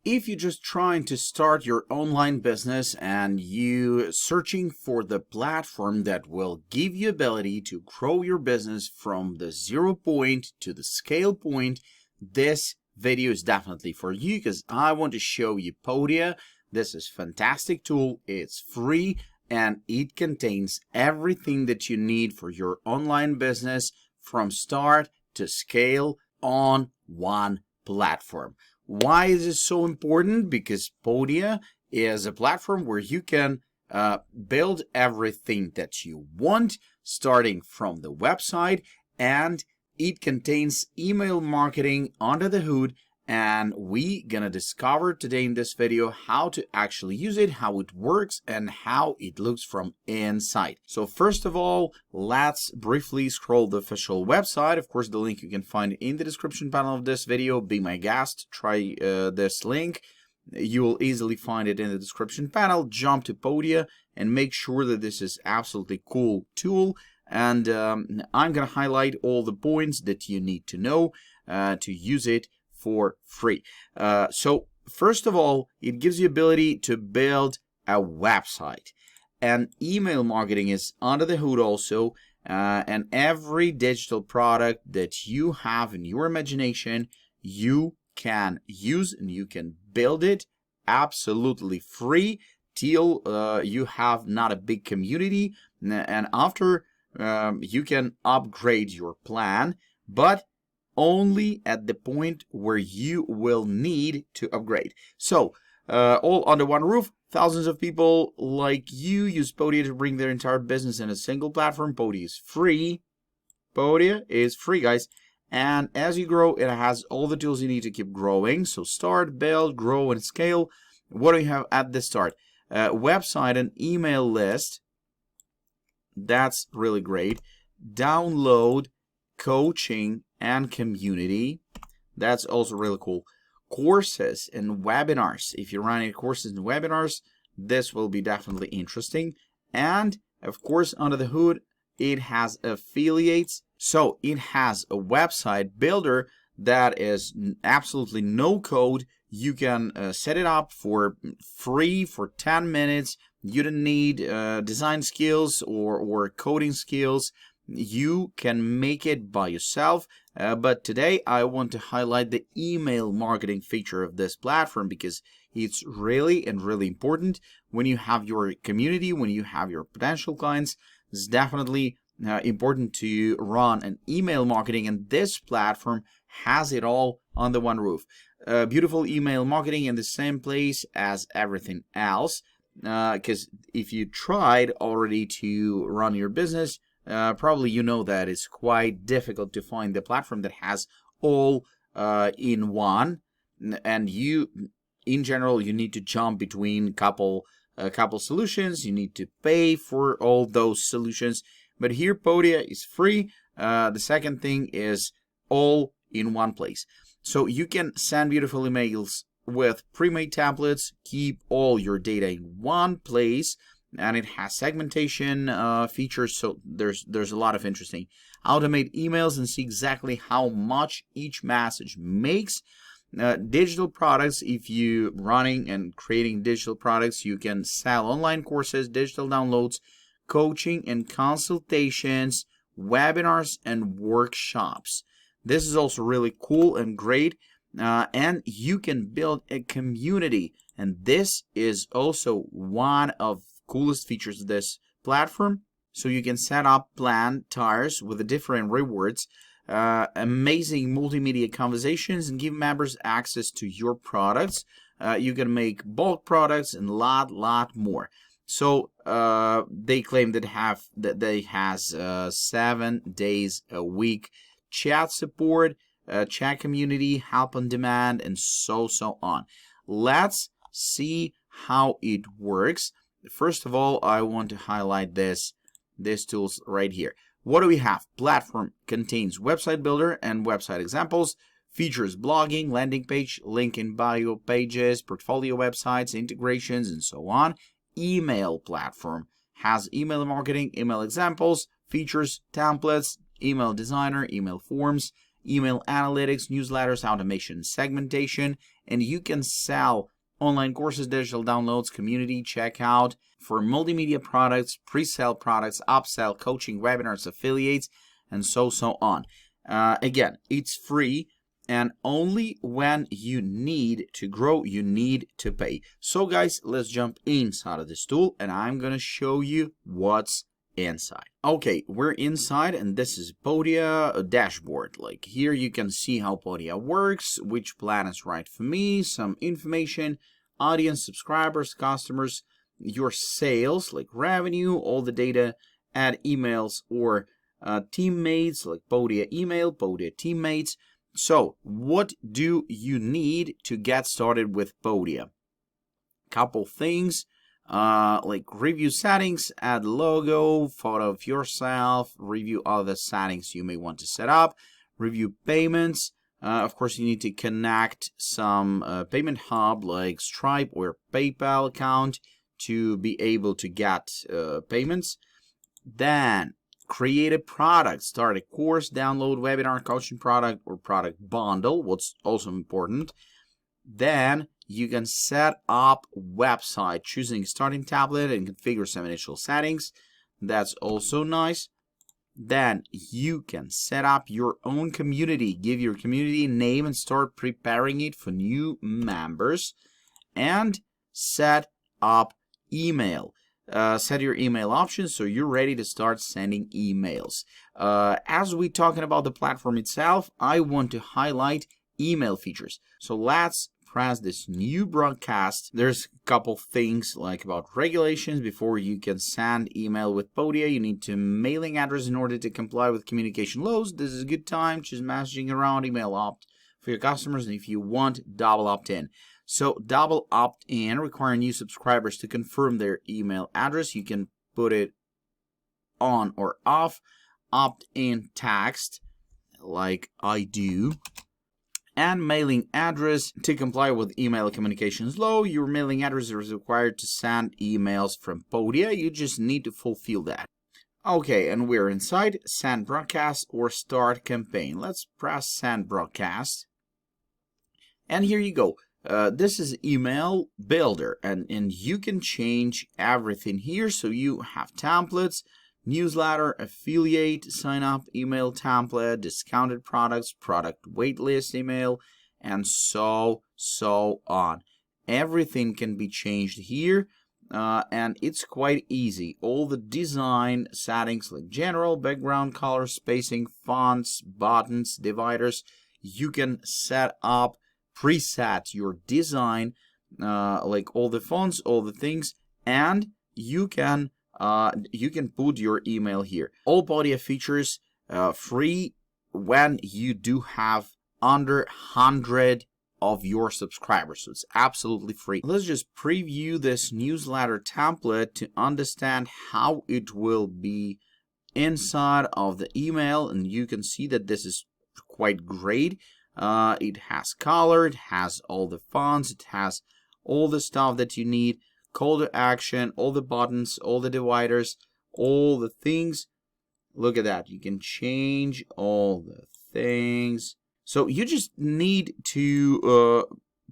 If you're just trying to start your online business and you searching for the platform that will give you ability to grow your business from the 0 point to the scale point, this video is definitely for you because I want to show you Podia. This is a fantastic tool. It's free and it contains everything that you need for your online business from start to scale on one platform. Why is this so important? Because Podia is a platform where you can build everything that you want, starting from the website, and it contains email marketing under the hood. And we gonna discover today in this video how to actually use it, how it works, and how it looks from inside. So first of all, let's briefly scroll the official website. Of course, the link you can find in the description panel of this video. Be my guest, try this link. You will easily find it in the description panel. Jump to Podia and make sure that this is absolutely cool tool. And I'm gonna highlight all the points that you need to know to use it for free. So first of all, it gives you ability to build a website, and email marketing is under the hood also, and every digital product that you have in your imagination you can use and you can build it absolutely free till you have not a big community, and after you can upgrade your plan, but only at the point where you will need to upgrade. So all under one roof, thousands of people like you use Podia to bring their entire business in a single platform. Podia is free. Podia is free, guys. And as you grow, it has all the tools you need to keep growing. So start, build, grow, and scale. What do you have at the start? Website and email list. That's really great. Download, coaching, and community. That's also really cool. Courses and webinars. If you're running courses and webinars, this will be definitely interesting. And of course, under the hood, it has affiliates. So it has a website builder that is absolutely no code. You can set it up for free for 10 minutes. You don't need design skills or coding skills. You can make it by yourself, but today I want to highlight the email marketing feature of this platform because it's really important when you have your community, when you have your potential clients. It's definitely important to run an email marketing, and this platform has it all under one roof. Beautiful email marketing in the same place as everything else, because if you tried already to run your business, probably you know that it's quite difficult to find the platform that has all in one, and you, in general, you need to jump between couple solutions. You need to pay for all those solutions, but here Podia is free. The second thing is all in one place, so you can send beautiful emails with pre-made templates, keep all your data in one place. And it has segmentation features, so there's a lot of interesting. Automate emails and see exactly how much each message makes. Digital products, if you running and creating digital products, you can sell online courses, digital downloads, coaching and consultations, webinars and workshops. This is also really cool and great, and you can build a community, and this is also one of coolest features of this platform. So you can set up plan tiers with the different rewards, amazing multimedia conversations, and give members access to your products. You can make bulk products and lot more. So they claim that they has 7 days a week chat support, chat community, help on demand, and so on. Let's see how it works. First of all, I want to highlight these tools right here. What do we have? Platform contains website builder and website examples, features blogging, landing page, link in bio pages, portfolio websites, integrations, and so on. Email platform has email marketing, email examples, features, templates, email designer, email forms, email analytics, newsletters, automation, segmentation, and you can sell online courses, digital downloads, community, checkout for multimedia products, pre-sale products, upsell, coaching, webinars, affiliates, and so on. Again, it's free, and only when you need to grow, you need to pay. So guys, let's jump inside of this tool, and I'm gonna show you what's inside. Okay, we're inside, and this is Podia dashboard. Like here you can see how Podia works, which plan is right for me, some information, audience, subscribers, customers, your sales, like revenue, all the data, add emails or teammates, like Podia email, Podia teammates. So what do you need to get started with Podia? Couple things, like review settings, add logo, photo of yourself, review other settings you may want to set up, review payments. Of course, you need to connect some payment hub like Stripe or PayPal account to be able to get payments. Then create a product, start a course, download webinar, coaching product, or product bundle, what's also important. Then you can set up website, choosing starting tablet and configure some initial settings. That's also nice. Then you can set up your own community, give your community a name and start preparing it for new members, and set up email. Set your email options so you're ready to start sending emails. As we're talking about the platform itself, I want to highlight email features. So let's press this new broadcast. There's a couple things like about regulations. Before you can send email with Podia, you need to mailing address in order to comply with communication laws. This is a good time. Choose messaging around email opt for your customers, and if you want, double opt-in. So double opt-in require new subscribers to confirm their email address. You can put it on or off. Opt-in text, like I do. And mailing address to comply with email communications law. Your mailing address is required to send emails from Podia. You just need to fulfill that. Okay, and we're inside send broadcast or start campaign. Let's press send broadcast. And here you go. This is email builder, and you can change everything here. So you have templates, newsletter, affiliate, sign up, email template, discounted products, product waitlist email, and so on. Everything can be changed here, and it's quite easy. All the design settings like general, background color, spacing, fonts, buttons, dividers, you can set up, preset your design, like all the fonts, all the things, and you can put your email here. All Podia features free when you do have under 100 of your subscribers, so it's absolutely free. Let's just preview this newsletter template to understand how it will be inside of the email, and you can see that this is quite great. It has color, it has all the fonts, it has all the stuff that you need, call to action, all the buttons, all the dividers, all the things. Look at that. You can change all the things. So you just need to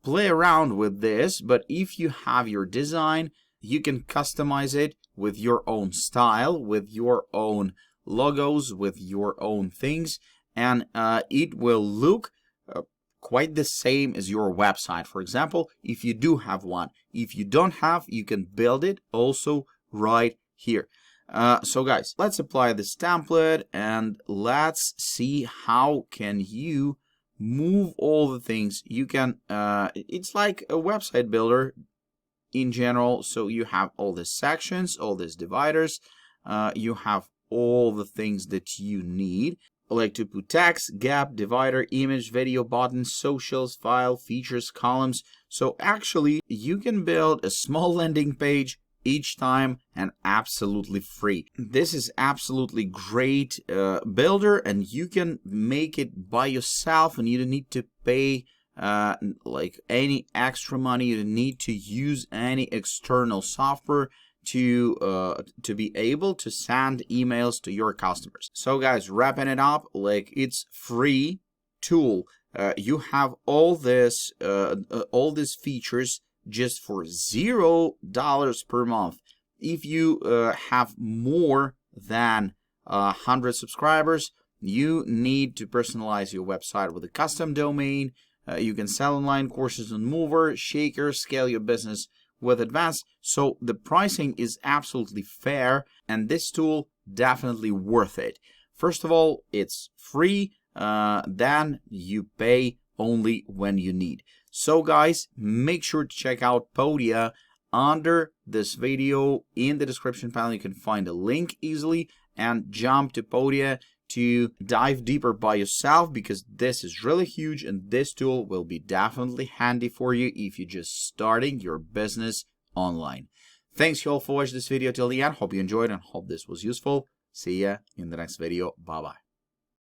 play around with this, but if you have your design, you can customize it with your own style, with your own logos, with your own things, and it will look quite the same as your website. For example, if you do have one. If you don't have, you can build it also right here. So guys, let's apply this template and let's see how can you move all the things. You can, it's like a website builder in general. So you have all the sections, all these dividers, you have all the things that you need. Like to put text, gap, divider, image, video, buttons, socials, file, features, columns. So actually you can build a small landing page each time and absolutely free. This is absolutely great builder, and you can make it by yourself, and you don't need to pay like any extra money. You don't need to use any external software to be able to send emails to your customers. So guys, wrapping it up, like it's free tool. You have all these features just for $0 per month. If you have more than 100 subscribers, you need to personalize your website with a custom domain. You can sell online courses on Mover, Shaker, scale your business with Advanced. So the pricing is absolutely fair, and this tool definitely worth it. First of all, it's free. Then you pay only when you need. So guys, make sure to check out Podia. Under this video in the description panel, you can find a link easily and jump to Podia to dive deeper by yourself, because this is really huge and this tool will be definitely handy for you if you're just starting your business online. Thanks you all for watching this video till the end. Hope you enjoyed and hope this was useful. See ya in the next video. Bye bye.